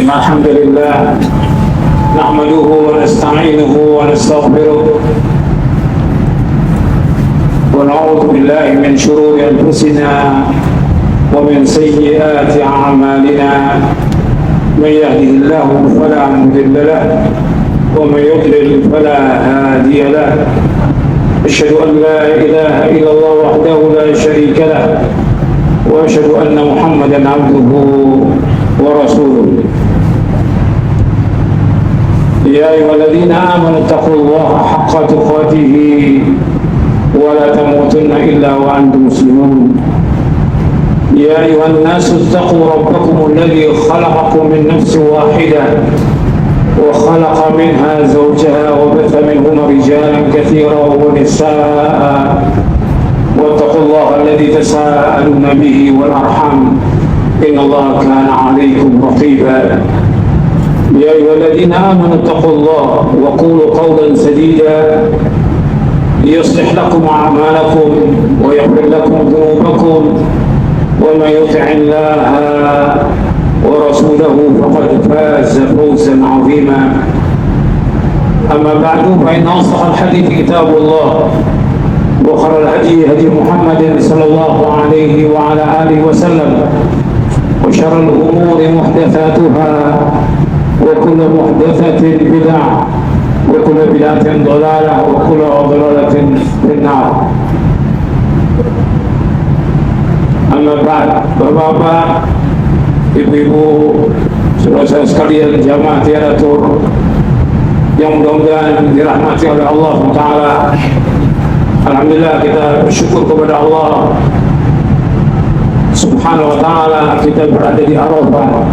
إن الحمد لله نحمده ونستعينه ونستغفره ونعوذ بالله من شرور أنفسنا ومن سيئات أعمالنا. من يهده الله فلا مضل له ومن يضلل فلا هادي له. أشهد أن لا إله إلا الله وحده لا شريك له وأشهد أن محمدا عبده ورسوله. يا أيها الذين آمنوا اتقوا الله حق تقاته ولا تموتن إلا وأنتم مسلمون. يا أيها الناس اتقوا ربكم الذي خلقكم من نفس واحدة وخلق منها زوجها وبث منهما رجالا كثيرا ونساء واتقوا الله الذي تساءلون به والأرحام إن الله كان عليكم رقيبا. يا أيها الذين آمنوا اتقوا الله وقولوا قولا سديدا يصلح لكم أعمالكم ويغفر لكم ذنوبكم ومن يطع الله ورسوله فقد فاز فوزا عظيما. أما بعد فإن أصدق الحديث كتاب الله وخير الهدي هدي محمد صلى الله عليه وعلى آله وسلم وشر الأمور محدثاتها وكل محدثة بدعة وكل بدعة ضلالة وكل ضلالة في النار. Amma ba'd, Bapak-bapak, ibu-ibu, saudara-saudara sekalian, jamaah tiaratur yang mudah-mudahan dirahmati oleh Allah Taala. Alhamdulillah, kita bersyukur kepada Allah Subhanahu wa Ta'ala, kita berada di Arafah,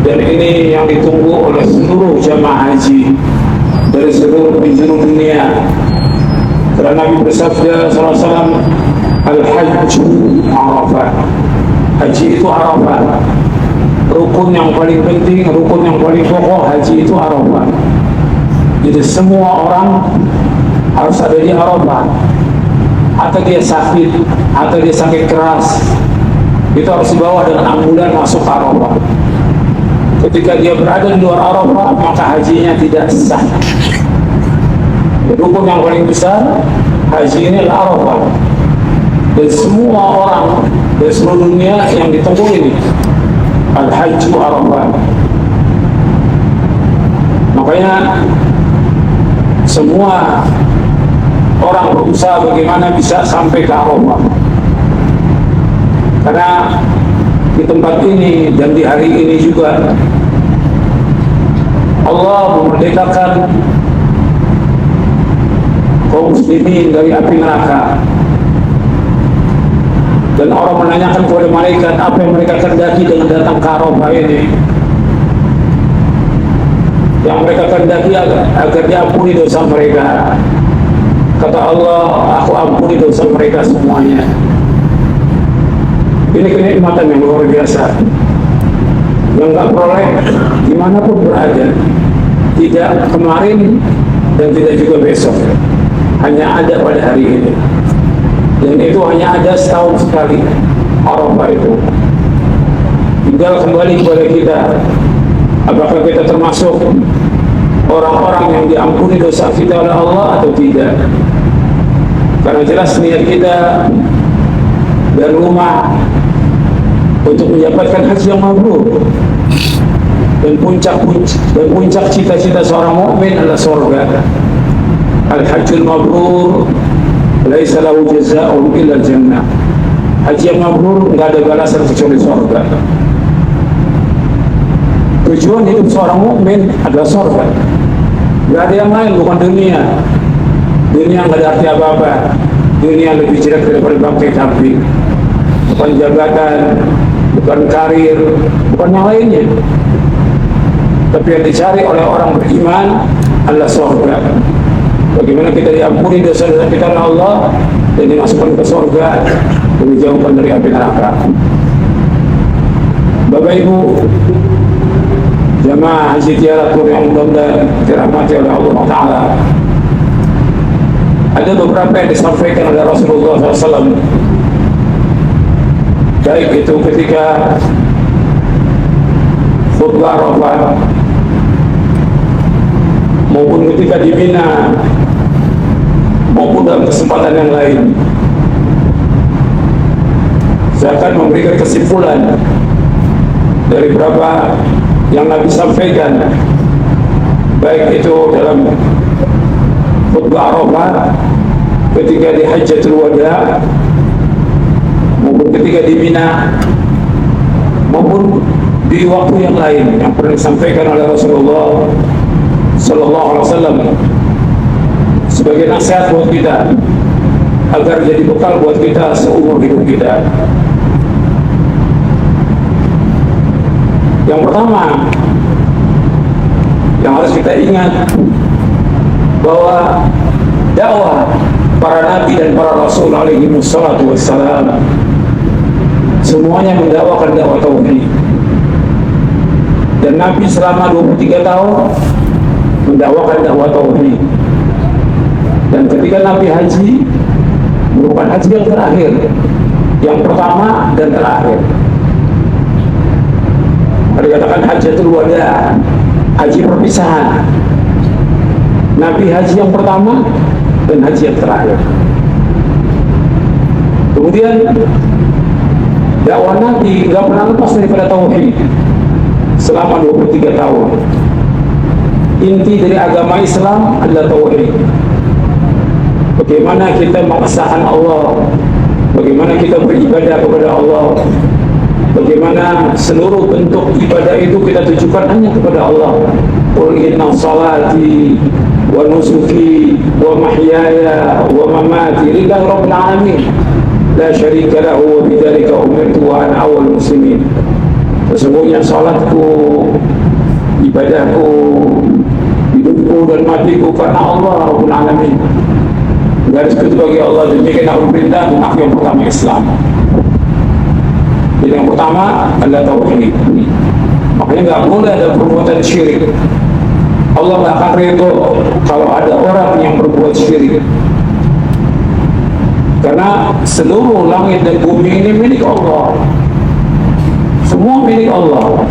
dan ini yang ditunggu oleh seluruh jamaah haji dari seluruh penjuru dunia. Karena Nabi bersabda sallallahu alaihi wasallam, Al-Hajju Arafah, haji itu Arafah. Rukun yang paling penting, rukun yang paling pokok haji itu Arafah. Jadi semua orang harus ada di Arafah. Atau dia sakit, atau dia sakit keras, itu harus dibawa dengan ambulan masuk ke Arafah. Ketika dia berada di luar Arafah, maka hajinya tidak sah. Rukun yang paling besar haji ini adalah Arafah. Dan semua orang dari seluruh dunia yang ditunggu ini Al-Hajju Arafah. Makanya semua orang berusaha bagaimana bisa sampai ke Arafah. Karena di tempat ini dan di hari ini juga Allah memerdekakan kaum muslimin dari api neraka. Dan orang menanyakan kepada malaikat apa yang mereka kendaki dengan datang ke Arafah ini. Yang mereka kendaki agar diampuni dosa mereka. Kata Allah, aku ampuni dosa mereka semuanya. Ini kenikmatan yang luar biasa, yang gak peroleh dimanapun berada. Tidak kemarin dan tidak juga besok, hanya ada pada hari ini. Dan itu hanya ada setahun sekali, Arafah itu. Tinggal kembali kepada kita, apakah kita termasuk orang-orang yang diampuni dosa kita oleh Allah atau tidak. Karena jelas niat kita dari rumah untuk mendapatkan haji yang mabrur, dan puncak cita-cita seorang mukmin adalah surga. Al-Hajjul Mabrur laisa lahu jazaa'un illa jannah. Haji yang mabrur enggak ada balasan kecuali surga. Tujuan hidup seorang mukmin adalah surga. Enggak ada yang lain, bukan dunia. Dunia enggak ada arti apa-apa. Dunia lebih jelek daripada bangkai kambing. Bukan jabatan, bukan karir, bukan yang lainnya. Tapi yang dicari oleh orang beriman adalah surga. Bagaimana kita diampuni dosa-dosa kita oleh Allah dan dimasukkan ke surga dan dijauhkan dari api neraka. Bapak Ibu, jamaah haji tiaratur yang mudah-mudahan dirahmati oleh Allah Ta'ala, ada beberapa yang disampaikan oleh Rasulullah SAW, baik itu ketika khutbah Arafah maupun ketika di Mina maupun dalam kesempatan yang lain, saya akan memberikan kesimpulan dari berapa yang Nabi sampaikan, baik itu dalam khutbah Arafah, ketika di Hajjatul Wada, maupun ketika di Mina, maupun di waktu yang lain yang pernah disampaikan oleh Rasulullah Sallallahu Alaihi Wasallam sebagai nasihat buat kita agar jadi bekal buat kita seumur hidup kita. Yang pertama yang harus kita ingat bahwa dakwah para nabi dan para rasul alaihi wassalatu wassalam semuanya mendakwakan dakwah tauhid. Dan Nabi selama 23 tahun mendakwakan dakwah tauhid. Dan ketika Nabi haji, merupakan haji yang terakhir, yang pertama dan terakhir. Dikatakan Hajjatul Wada, haji perpisahan. Nabi haji yang pertama dan haji yang terakhir. Kemudian dakwah Nabi tidak pernah lepas daripada tauhid selama 23 tahun. Inti dari agama Islam adalah tauhid. Bagaimana kita mengesahkan Allah, bagaimana kita beribadah kepada Allah, bagaimana seluruh bentuk ibadah itu kita tujukan hanya kepada Allah. Qul inna salati wa nusuki wa mahyaya wa mamati lillahi rabbil alamin la syarika lahu wa bidzalika umirtu wa ana awwalul muslimin. Sesungguhnya salatku, ibadahku, hidupku dan matiku karena Allah Rabbul Alamin. Garis itu bagi Allah, demikian aku perintah dan aku yang pertama Islam. Jadi yang pertama adalah tauhid. Makanya nggak boleh ada perbuatan syirik. Allah nggak akan ridho kalau ada orang yang berbuat syirik. Karena seluruh langit dan bumi ini milik Allah. Semua milik Allah.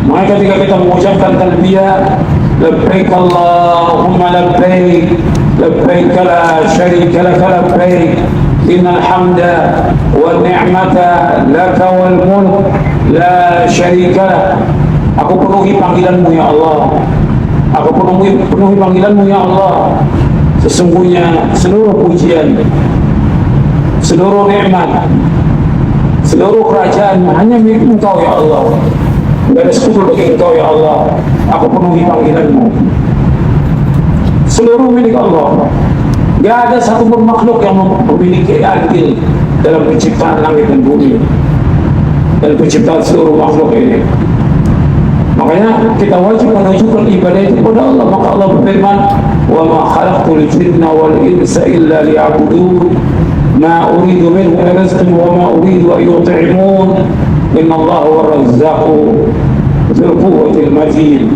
Maka ketika kita mengucapkan talbiyah, labbaik Allahumma labbaik, labbaik la syarika laka labbaik, innal hamda wan ni'mata laka wal mulk la syarika lak. Aku penuhi panggilanmu ya Allah. Aku penuhi panggilanmu ya Allah. Sesungguhnya seluruh pujian, seluruh nikmat, seluruh kerajaan hanya milik Engkau ya Allah. Tidak ada sekutu bagi Engkau ya Allah. Aku penuhi panggilanmu. Seluruh milik Allah. Tidak ada satu pun makhluk yang memiliki andil dalam penciptaan langit dan bumi dan penciptaan seluruh makhluk ini. Makanya kita wajib menunjukkan ibadah itu kepada Allah. Maka Allah berfirman, "Wa ma khalaqtul jinna wal insa illa liya'budun, ma uridu minhum min rizqin wa ma uridu an yut'imun, inna Allaha huwa ar-razzaqu dzul quwwatil matin."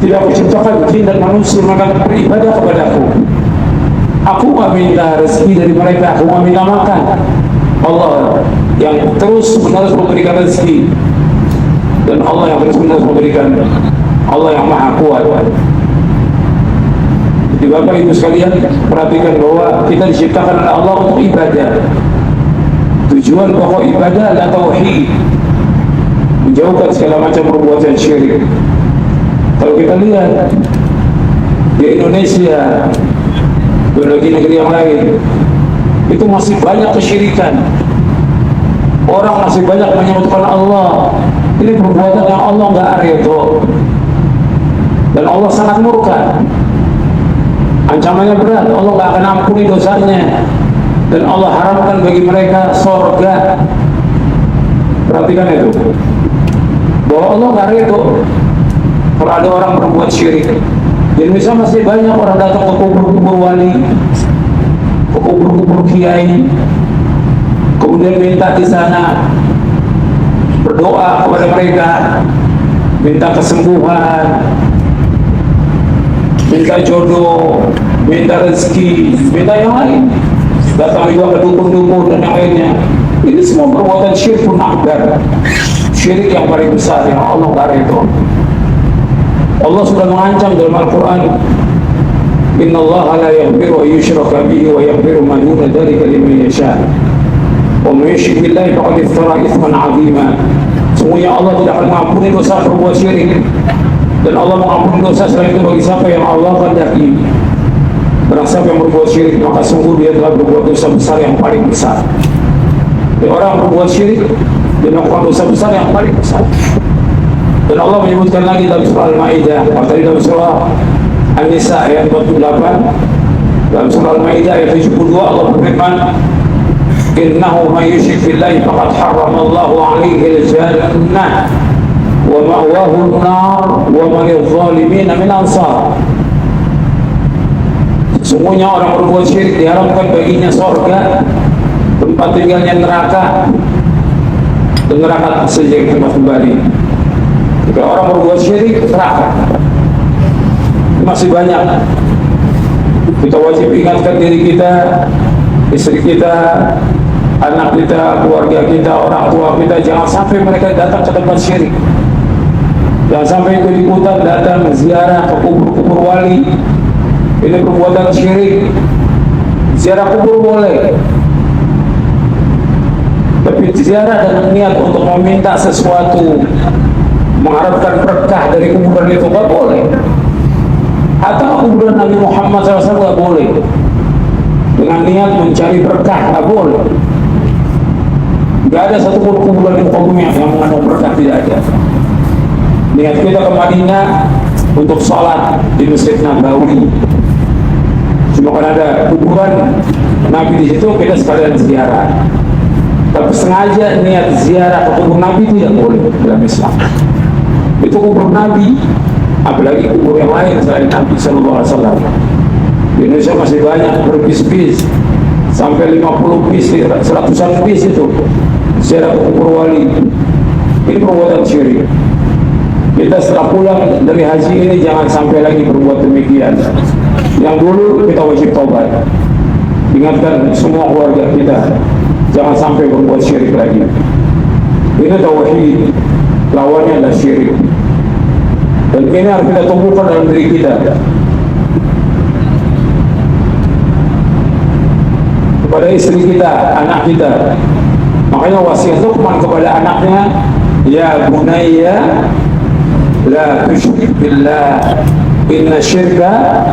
Tidak aku ciptakan jin dan manusia maka beribadah kepadaku. Aku meminta rezeki dari mereka, aku meminta makan. Allah yang terus menerus memberikan rezeki, dan Allah yang terus menerus memberikan, Allah yang maha kuat. Jadi Bapak Ibu sekalian, perhatikan bahwa kita diciptakan oleh Allah untuk ibadah. Tujuan pokok ibadah adalah tauhid, menjauhkan segala macam perbuatan syirik. Kalau kita lihat di Indonesia dan negeri-negeri yang lain, itu masih banyak kesyirikan. Orang masih banyak menyebutkan Allah. Ini perbuatan yang Allah nggak ridho, dan Allah sangat murka. Ancamannya berat. Allah nggak akan ampuni dosanya, dan Allah haramkan bagi mereka surga. Perhatikan itu, bahwa Allah nggak ridho kalau ada orang berbuat syirik. Di Indonesia masih banyak orang datang ke kubur-kubur wali, ke kubur-kubur kiai, kemudian minta di sana, berdoa kepada mereka, minta kesembuhan, minta jodoh, minta rezeki, minta yang lain. Datang juga ke dukun-dukun dan yang lainnya. Ini semua perbuatan syirkun akbar, syirik yang paling besar yang Allah nggak ridho. Allah sudah mengancam dalam Al-Quran, Inna Allah la yaghfiru wa yushraka bihi wa yaghfiru ma duna dzalika liman yasha. Wa may yushrik billahi faqad iftara itsman 'azima. Sungguhnya Allah tidak akan mengampuni dosa berbuat syirik, dan Allah mengampuni dosa selain itu bagi siapa yang Allah kehendaki. Barang siapa yang berbuat syirik, maka sungguh dia telah berbuat dosa besar yang paling besar. Jadi orang berbuat syirik, dia melakukan dosa besar yang paling besar. Dan Allah menyebutkan lagi dalam surah Al-Ma'idah, atau dalam surah An-Nisa ayat 48, dalam surah Al-Ma'idah ayat 72, Allah berfirman, Innahu man yushrik billahi faqad harramallahu 'alaihi al-jannah wa ma'wahu an-nar wa ma lidh-dhalimin min ansar. Sesungguhnya orang berbuat syirik diharamkan baginya surga, tempat tinggalnya neraka, dan neraka saja yang tempat kembali. Jika orang berbuat syirik, neraka masih banyak. Kita wajib ingatkan diri kita, istri kita, anak kita, keluarga kita, orang tua kita, jangan sampai mereka datang ke tempat syirik. Jangan sampai ikut-ikutan datang ziarah ke kubur-kubur wali. Ini perbuatan syirik. Ziarah kubur boleh, tapi ziarah dengan niat untuk meminta sesuatu, mengharapkan berkah dari kuburan itu nggak boleh. Atau kuburan Nabi Muhammad SAW nggak boleh, dengan niat mencari berkah nggak boleh. Nggak ada satu kuburan di muka bumi yang mengandung berkah, tidak ada. Niat kita ke Madinah untuk sholat di Masjid Nabawi, cuma karena ada kuburan Nabi di situ, kita sekalian ziarah. Tapi sengaja niat ziarah ke kubur Nabi tidak boleh dalam Islam. Itu kubur Nabi, apalagi kubur yang lain selain Nabi SAW. Di Indonesia masih banyak berbis-bis, sampai 50 bis, 100-an bis itu ziarah ke kubur wali. Ini perbuatan syirik. Kita setelah pulang dari haji ini jangan sampai lagi berbuat demikian. Yang dulu kita wajib taubat. Ingatkan semua keluarga kita, jangan sampai berbuat syirik lagi. Ini tauhid, lawannya adalah syirik. Dan ini harus kita tumbuhkan dalam diri kita. Kepada istri kita, anak kita. Makanya wasiat Luqman kepada anaknya, ya bunayya la tusyrik billah inna syirka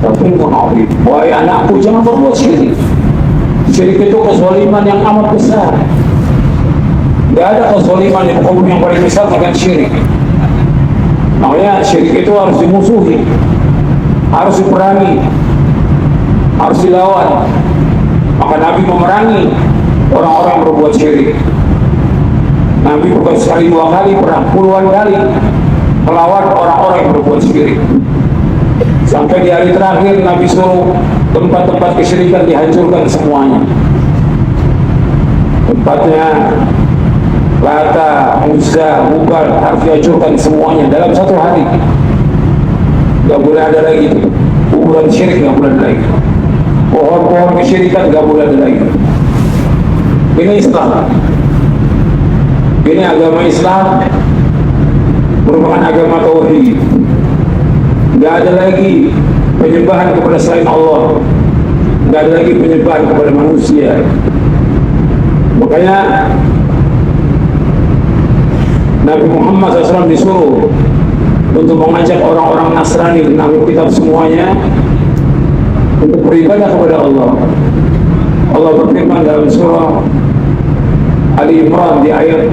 la zulmun 'adzim. Wahai anakku, jangan berbuat syirik. Syirik itu kezaliman yang amat besar. Tidak ada kezaliman di muka bumi yang paling besar dengan syirik. Makanya syirik itu harus dimusuhi, harus diperangi, harus dilawan. Maka Nabi memerangi orang-orang yang berbuat syirik. Nabi bukan sekali dua kali, pernah puluhan kali melawan orang-orang yang berbuat syirik. Sampai di hari terakhir Nabi suruh tempat-tempat kesyirikan dihancurkan semuanya. Tempatnya Lata, Uzza, Hubal harus dihancurkan semuanya dalam satu hari. Gak boleh ada lagi kuburan syirik, gak boleh ada lagi. Pohon-pohon kesyirikan gak boleh ada lagi. Ini Islam. Ini agama Islam, merupakan agama tauhid. Gak ada lagi penyembahan kepada selain Allah, gak ada lagi penyembahan kepada manusia. Makanya Nabi Muhammad SAW disuruh untuk mengajak orang-orang Nasrani dan Ahlul Kitab semuanya untuk beribadah kepada Allah. Allah berfirman dalam surah Ali Imran di ayat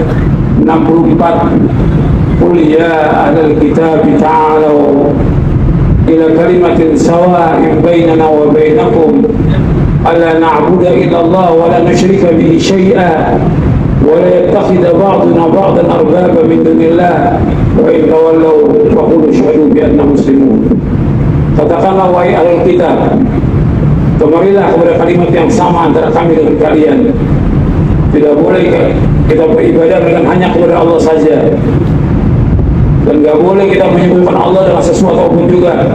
64, Qul ya ahlal kitab ta'alau ila kalimatin sawa'in bainana wa bainakum alla na'budu illa Allah wa la nusyrika bihi syai'an wa la yattakhidha ba'duna ba'dan arbaba min dunillah wa in tawallaw faqulu ashhadu bi anna muslimun. Katakanlah wahai ahlul kitab, kemarilah kepada kalimat yang sama antara kami dengan kalian. Tidak boleh kita beribadah dengan hanya kepada Allah saja, dan gak boleh kita menyebutkan Allah dengan sesuatu pun juga,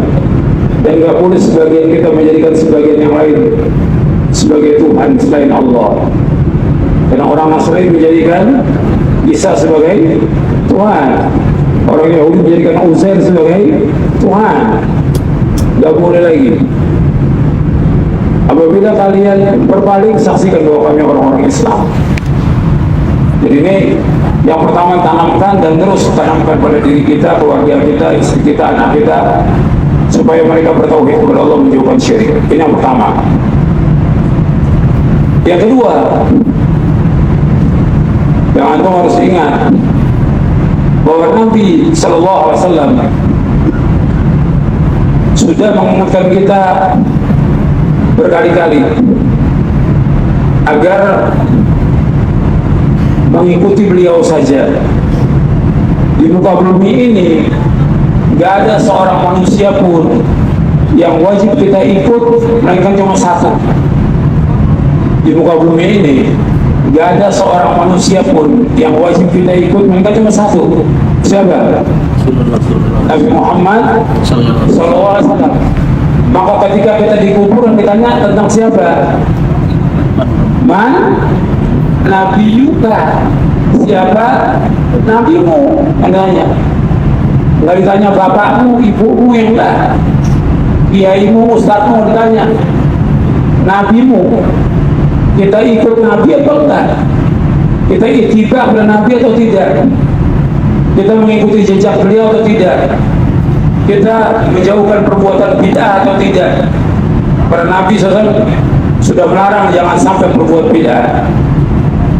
dan gak boleh sebagian kita menjadikan sebagian yang lain sebagai Tuhan selain Allah. Karena orang Nasrani menjadikan Isa sebagai Tuhan, orang Yahudi menjadikan Uzair sebagai Tuhan. Gak boleh lagi. Apabila kalian berpaling, saksikan bahwa kami orang-orang Islam. Jadi ini yang pertama, tanamkan dan terus tanamkan pada diri kita, keluarga kita, istri kita, anak kita, supaya mereka bertauhid kepada Allah, menjauhkan syirik. Ini yang pertama. Yang kedua, yang antum harus ingat bahwa Nabi Sallallahu Alaihi Wasallam sudah mengingatkan kita berkali-kali agar mengikuti beliau saja. Di muka bumi ini gak ada seorang manusia pun yang wajib kita ikut, melainkan cuma satu. Di muka bumi ini gak ada seorang manusia pun yang wajib kita ikut, melainkan cuma satu. Siapa? Nabi Muhammad SAW. Maka ketika kita di kuburan ditanya tentang siapa? Man? Nabi Yuka. Siapa? Nabimu. Tanya. Nggak ditanya bapakmu, ibumu, yang enggak. Kiaimu, ustadzmu, ditanya. Nabimu. Kita ikut Nabi atau enggak? Kita ittiba pada Nabi atau tidak? Kita mengikuti jejak beliau atau tidak? Kita menjauhkan perbuatan bid'ah atau tidak? Para Nabi SAW sudah melarang jangan sampai berbuat bid'ah.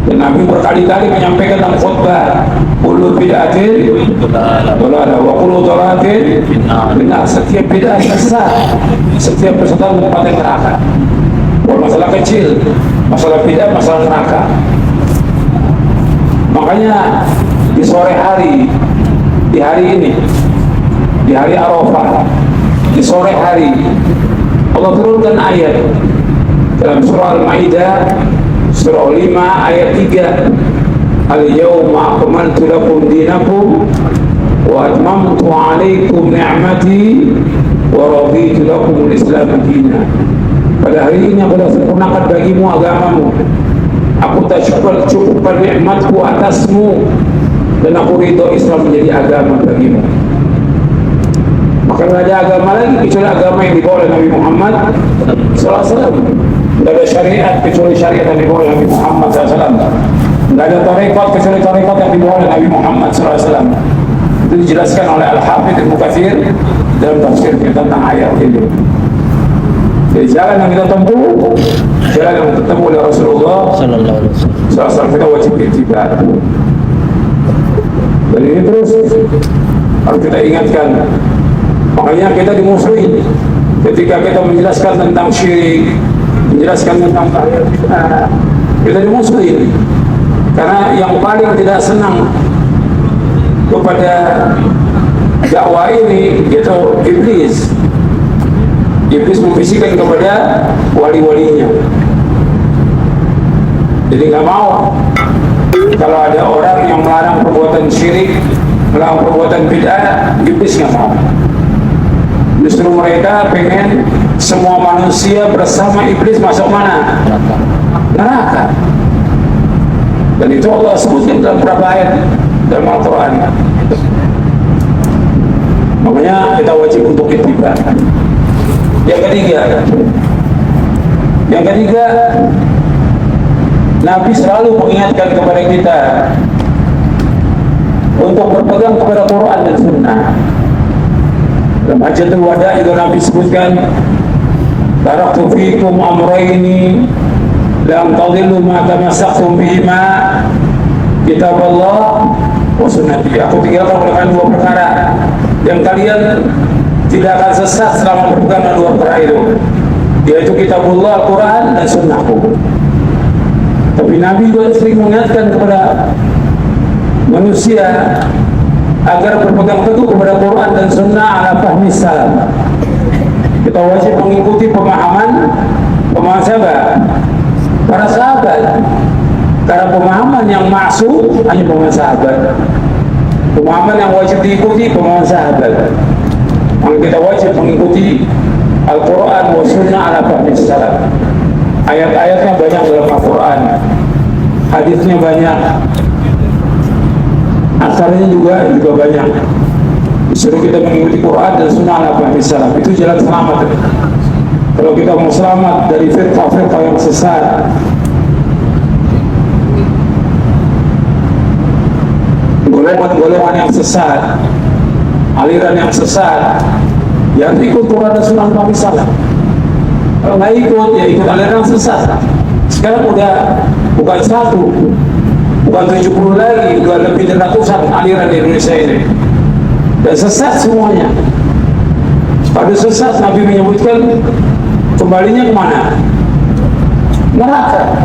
Dan Nabi berkali-kali menyampaikan dalam khutbah, kullu bid'atin dalalah wa kullu dalalatin finnar. Setiap bid'ah sesat, setiap kesesatan tempatnya neraka. Bukan masalah kecil, masalah bid'ah, masalah neraka. Makanya di sore hari, di hari ini, di hari Arafah, di sore hari, Allah turunkan ayat dalam surah Al-Maidah, surah 5 ayat 3. Al-yawma akmaltu lakum dinakum wa atmamtu alaikum ni'mati wa raditu lakum al-Islam dinan. Pada hari ini aku telah sempurnakan bagimu agamamu. Aku tak cukupkan nikmatku atasmu, dan aku ridho Islam menjadi agama bagimu. Maka tidak ada agama lagi kecuali agama yang dibawa oleh Nabi Muhammad SAW. Tidak ada syariat kecuali syariat yang dibawa oleh Nabi Muhammad SAW. Tidak ada tarekat kecuali tarekat yang dibawa oleh Nabi Muhammad SAW. Itu dijelaskan oleh Al-Hafidh Ibnu Katsir dalam tafsir tentang ayat ini. Jadi jalan yang kita tempuh, jalan yang ditempuh oleh Rasulullah SAW, kita wajib ittiba. Dan ini terus harus kita ingatkan. Makanya kita dimusuhi ketika kita menjelaskan tentang syirik, menjelaskan tentang kita dimusuhi. Karena yang paling tidak senang kepada dakwah ini itu iblis. Iblis membisikkan kepada wali-walinya. Jadi nggak mau kalau ada orang yang melarang perbuatan syirik, melarang perbuatan bid'ah, iblis nggak mau. Justru mereka pengen semua manusia bersama iblis masuk mana? Neraka. Dan itu Allah sebutkan dalam beberapa ayat dalam Al-Quran. Makanya kita wajib untuk ittiba. Yang ketiga, Nabi selalu mengingatkan kepada kita untuk berpegang kepada Quran dan Sunnah. Dalam Hajjatul Wada juga Nabi sebutkan, taraktu fikum amrayni lam tadillu ma tamassaktum bihima, kitab Allah wa sunnati. Aku tinggalkan oleh kalian dua perkara yang kalian tidak akan sesat selama berpegang dengan dua perkara itu, yaitu kitabullah, Al-Quran, dan sunnahku. Tapi Nabi juga sering mengingatkan kepada manusia agar berpegang teguh kepada Quran dan sunnah ala fahmi salaf. Kita wajib mengikuti pemahaman siapa? Para sahabat. Karena pemahaman yang maksud hanya pemahaman sahabat. Pemahaman yang wajib diikuti pemahaman sahabat. Maka kita wajib mengikuti Al-Quran wa sunnah ala fahmi salaf. Ayat-ayatnya banyak dalam Al-Quran, hadisnya banyak. akarnya juga banyak. Disuruh kita mengikuti Quran dan Sunnah ala fahmi salaf, itu jalan selamat. Kalau kita mau selamat dari firqah-firqah yang sesat, golongan-golongan yang sesat, aliran yang sesat, yang ikut Quran dan Sunnah ala fahmi salaf. Kalau nggak ikut, ya ikut aliran yang sesat. Sekarang udah bukan satu, bukan 70 lagi, udah lebih dari ratusan aliran di Indonesia ini. Dan sesat semuanya. Pada sesat Nabi menyebutkan kembalinya kemana? Neraka.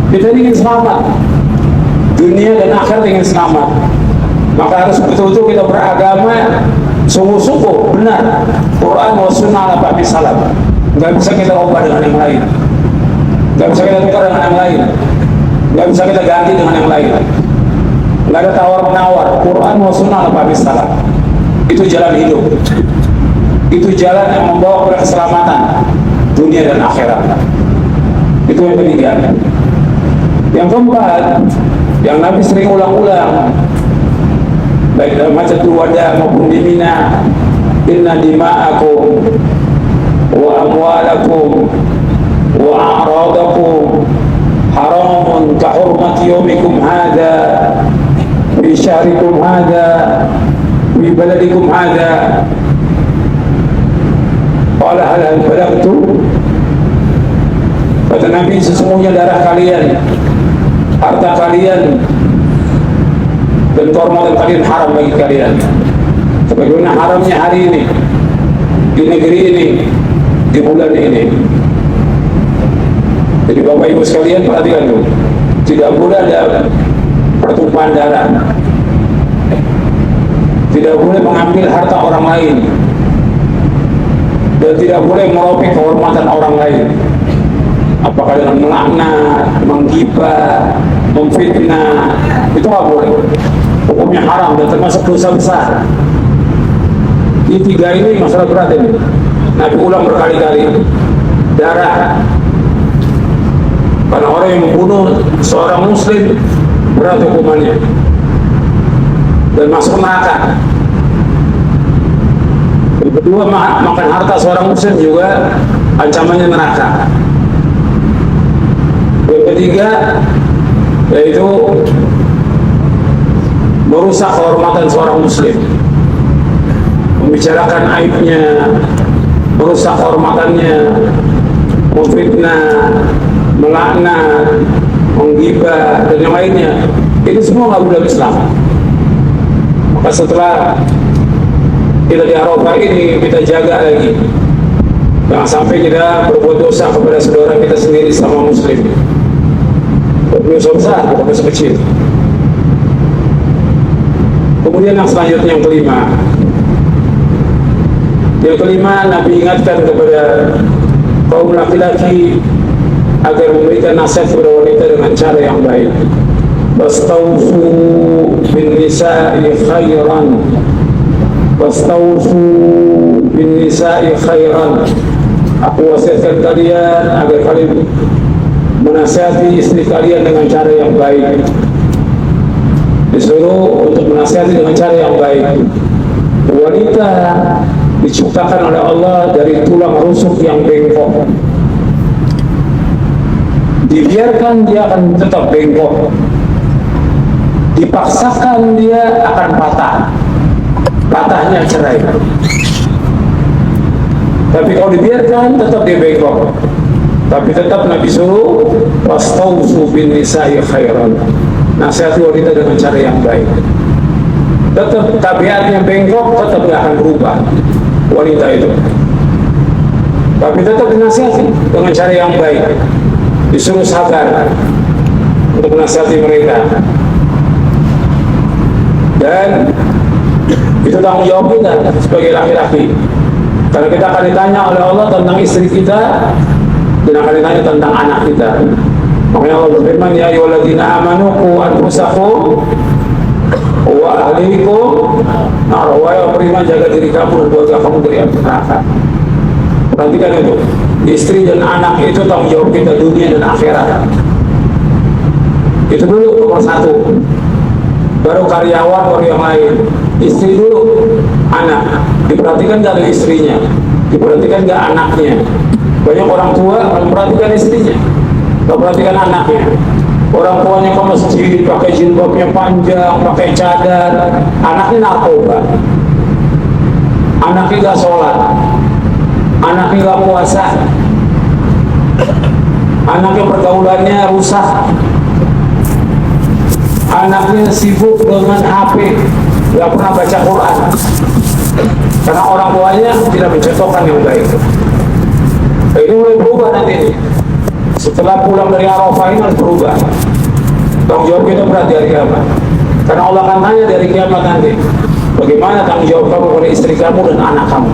Kita ingin selamat, dunia dan akhirat ingin selamat, maka harus betul-betul kita beragama sungguh-sungguh benar Quran wa Sunnah ala fahmi salaf. Nggak bisa kita ubah dengan yang lain, nggak bisa kita tukar dengan yang lain, nggak bisa kita ganti dengan yang lain. Nggak ada tawar-menawar. Quran wa Sunnah ala fahmi salaf. Itu jalan hidup, itu jalan yang membawa kepada keselamatan dunia dan akhirat. Itu yang ketiga. Yang keempat, yang Nabi sering ulang-ulang baik dalam Hajjatul Wada maupun di Mina, inna dima'akum wa amwalakum wa a'radakum haramun ka hurmati yaumikum hadha fi syahrikum hadha fi baladikum hadha. Qala hal balagtu, kata Nabi, sesungguhnya darah kalian, harta kalian, dan kehormatan kalian haram bagi kalian, sebagaimana haramnya hari ini di negeri ini, di bulan ini. Jadi Bapak Ibu sekalian perhatikan dulu, tidak boleh ada pertumpahan darah, tidak boleh mengambil harta orang lain, dan tidak boleh merobek kehormatan orang lain. Apakah dengan melaknat, menggibah, memfitnah, itu nggak boleh. Hukumnya haram dan termasuk dosa besar. Di tiga ini masalah berat ini. Nabi ulang berkali-kali. Darah, karena orang yang membunuh seorang muslim berat hukumannya dan masuk neraka. Yang kedua, makan harta seorang muslim juga ancamannya neraka. Yang ketiga, yaitu merusak kehormatan seorang muslim, membicarakan aibnya, merusak kehormatannya, memfitnah, melaknat, menggibah, dan yang lainnya. Ini semua nggak boleh Islam. Maka setelah kita di Arafah ini, kita jaga lagi, jangan sampai kita berbuat dosa kepada saudara kita sendiri sama muslim. Dosa besar, bukan dosa kecil. Kemudian yang selanjutnya, yang kelima. Yang kelima, Nabi ingatkan kepada kaum laki-laki agar memberikan nasihat kepada wanita dengan cara yang baik. Wastausu bin nisa'i khairan, wastausu bin nisa'i khairan. Aku wasiatkan kalian agar kalian menasihati istri kalian dengan cara yang baik. Disuruh untuk menasihati dengan cara yang baik. Wanita diciptakan oleh Allah dari tulang rusuk yang bengkok. Dibiarkan dia akan tetap bengkok, dipaksakan dia akan patah, patahnya cerai. Tapi kalau dibiarkan tetap dia bengkok. Tapi tetap Nabi suruh wastausu bin nisa'i khairan, nasihati wanita dengan cara yang baik. Tetap tabiatnya bengkok, tetap gak akan berubah wanita itu, tapi tetap dinasihati dengan cara yang baik. Disuruh sabar untuk menasihati mereka, dan itu tanggung jawab kita sebagai laki-laki, karena kita akan ditanya oleh Allah tentang istri kita dan akan ditanya tentang anak kita. Makanya Allah berfirman, ya ayyuhalladzina amanu qu anfusakum wa ahlikum nar, wahai orang beriman, jaga diri kamu dan keluarga kamu dari api neraka. Perhatikan itu, istri dan anak itu tanggung jawab kita dunia dan akhirat. Itu dulu nomor satu. baru karyawan, baru yang lain. Istri dulu, anak. Diperhatikan nggak dari istrinya, diperhatikan nggak anaknya. Banyak orang tua memperhatikan istrinya, nggak perhatikan anaknya. Orang tuanya ke masjid, pakai jilbabnya panjang, pakai cadar, anaknya narkoba, anaknya nggak sholat, anaknya nggak puasa, anaknya pergaulannya rusak, anaknya sibuk dengan HP, nggak pernah baca Quran, karena orang tuanya tidak mencontohkan yang baik. Ini mulai berubah nanti nih. Setelah pulang dari Arafah ini harus berubah. Tanggung jawab kita berat di hari kiamat. Karena Allah akan tanya dari kiamat nanti, bagaimana tanggung jawab kamu pada istri kamu dan anak kamu.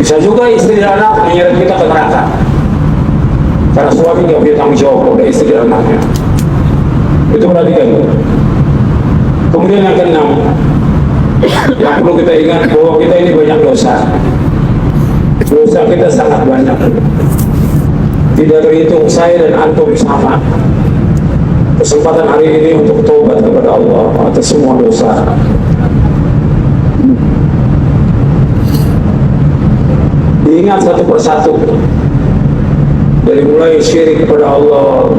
Bisa juga istri dan anak menyeret kita ke neraka, karena suami nggak punya tanggung jawab pada istri dan anaknya. Itu perhatikan. Kemudian yang keenam, yang perlu kita ingat bahwa kita ini banyak dosa. Dosa kita sangat banyak. Tidak terhitung saya dan antum sama. Kesempatan hari ini untuk taubat kepada Allah atas semua dosa. Diingat satu persatu. Dari mulai syirik kepada Allah,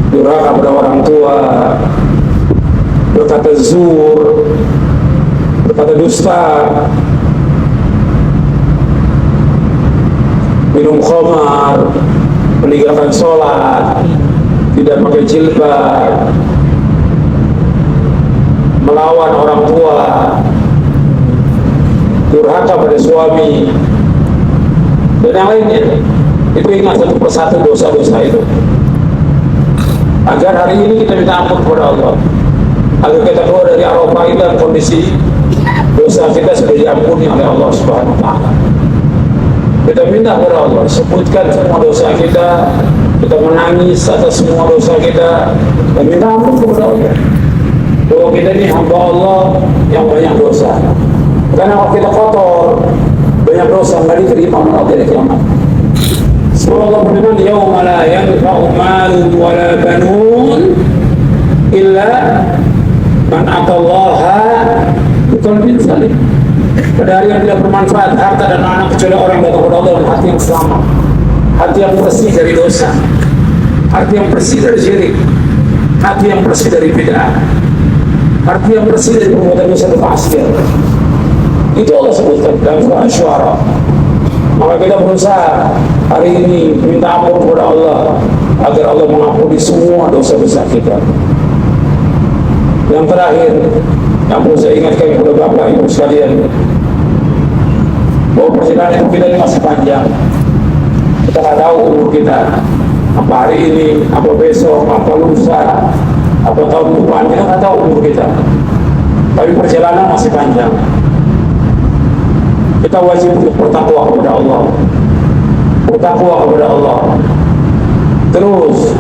durhaka pada orang tua, berkata zur, berkata dusta, minum khamar, meninggalkan sholat, tidak pakai jilbab, melawan orang tua, durhaka pada suami, dan yang lainnya. Itu ingat satu persatu dosa-dosa itu, agar hari ini kita minta ampun kepada Allah, agar kita keluar dari Arafah itu dalam kondisi dosa kita sudah diampuni oleh Allah Subhanahu wa Ta'ala. Kita minta kepada Allah, sebutkan semua dosa kita, kita menangis atas semua dosa kita, dan minta ampun kepada Allah bahwa kita ini hamba Allah yang banyak dosa. Karena kalau kita kotor, banyak dosa, nggak diterima oleh Allah dari kiamat. Surah Allah berfirman, "Yauma la yanfa'u malun wa la banun illa man atallaha biqalbin salim." Pada hari yang tidak bermanfaat harta dan anak kecuali orang yang datang kepada Allah dengan hati yang selamat, hati yang bersih dari dosa, hati yang bersih dari syirik, hati yang bersih dari bid'ah, hati yang bersih dari perbuatan dosa dan maksiat. Itu Allah sebutkan dalam surah Asy-Syu'ara. Maka kita berusaha hari ini minta ampun kepada Allah agar Allah mengampuni semua dosa-dosa kita. Yang terakhir, yang perlu saya ingatkan kepada Bapak Ibu sekalian, bahwa perjalanan kita ini masih panjang. Kita tidak tahu umur kita, apa hari ini, apa besok, apa lusa, apa tahun depan, kita tidak tahu umur kita. Tapi perjalanan masih panjang. Kita wajib untuk bertakwa kepada Allah, bertakwa kepada Allah. Terus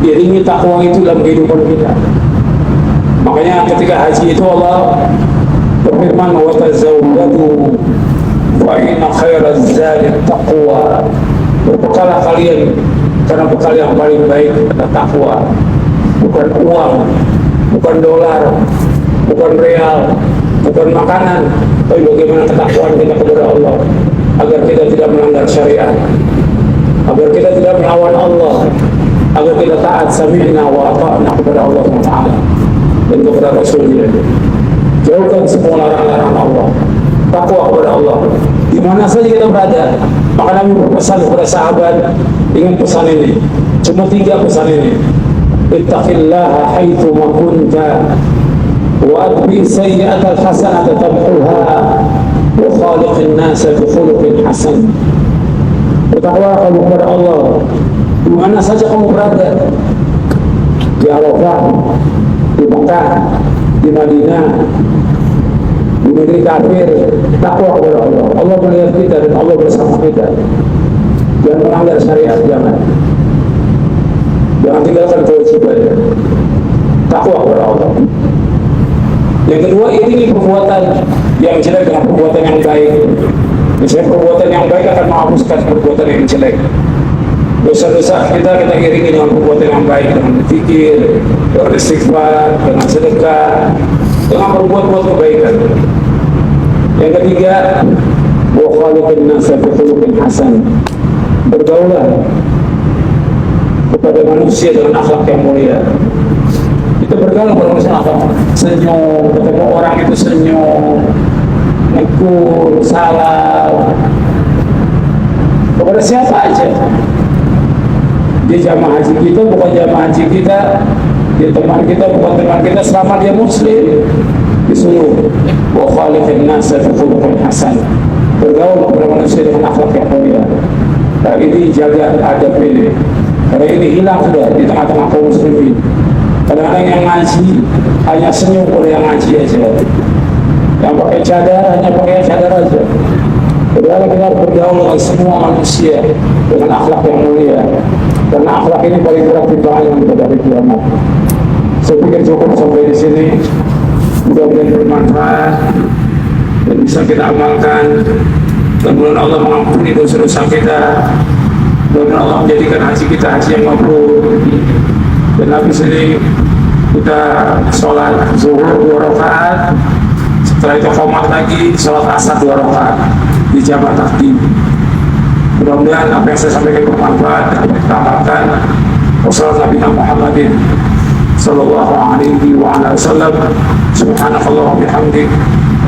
iringi takwa itu dalam kehidupan kita. Makanya ketika haji itu Allah berfirman, "Wa tazawwadu fa inna khairaz zadi taqwa." Berbekalah kalian karena bekal yang paling baik adalah takwa. Bukan uang, bukan dolar, bukan real, bukan makanan, tapi bagaimana ketakwaan kita kepada Allah agar kita tidak melanggar syariat, agar kita tidak melawan Allah, agar kita taat sami'na wa ata'na kepada Allah SWT dan kepada Rasulnya. Jauhkan semua larangan-larangan Allah, takwa kepada Allah di mana saja kita berada. Maka Nabi berpesan kepada sahabat, ingat pesan ini, cuma 3 pesan ini: ittaqillaha haitsu ma kunta wa atbi sayyi'atal hasanata tamhuha wa khaliqin nasa bi khuluqin hasan. Bertakwa kamu kepada Allah di mana saja kamu berada, di Arafah, di Mekah, di Madinah, di negeri kafir. Takwa kepada Allah. Allah melihat kita dan Allah bersama kita. Jangan melanggar syariat, jangan tinggalkan kewajiban. Takwa kepada Allah. Yang kedua, ini perbuatan yang jelek dengan perbuatan yang baik. Misalnya perbuatan yang baik akan menghapuskan perbuatan yang jelek. Dosa-dosa kita iringi dengan perbuatan yang baik, dengan berzikir, dengan istighfar, dengan sedekah, dengan berbuat-buat kebaikan. Yang ketiga, wa khaliqin nasa bi khuluqin hasan. Bergaulah kepada manusia dengan akhlak yang mulia. Kita bergaul pada manusia akhlak, senyum, ketemu orang itu senyum, negur, salam kepada siapa aja. Dia jamaah haji kita, bukan jamaah haji kita. Dia teman kita, bukan teman kita, selama dia muslim. Disuruh wa khaliqin nasa bi khuluqin hasan. Bergaul kepada manusia dengan akhlak yang mulia. Dan ini jaga adab ini, karena ini hilang sudah di tengah-tengah kaum muslimin. Kadang-kadang yang ngaji hanya senyum pada yang ngaji aja, yang pakai cadar hanya pakai cadar aja. Padahal kita harus bergaul dengan semua manusia dengan akhlak yang mulia, karena akhlak ini paling berat timbangan pada hari kiamat. Saya pikir cukup sampai di sini. Mudah-mudahan bermanfaat dan bisa kita amalkan. Mudah-mudahan Allah mengampuni dosa-dosa kita. Mudah-mudahan Allah menjadikan haji kita haji yang mabrur. Dan habis ini kita sholat zuhur 2 rakaat. Setelah itu qomat lagi, sholat asar 2 rakaat di jamaah takdim. Mudah-mudahan apa yang saya sampaikan bermanfaat dan kita amalkan. Wassalamualaikum warahmatullahi wabarakatuh. Sallallahu alaihi wa ala sallam. Subhanakallah wa bihamdik.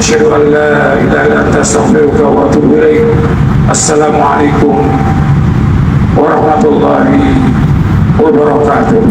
Asyhadu an la ilaha illa anta astaghfiruka wa atubu ilaik. Assalamualaikum warahmatullahi wabarakatuh.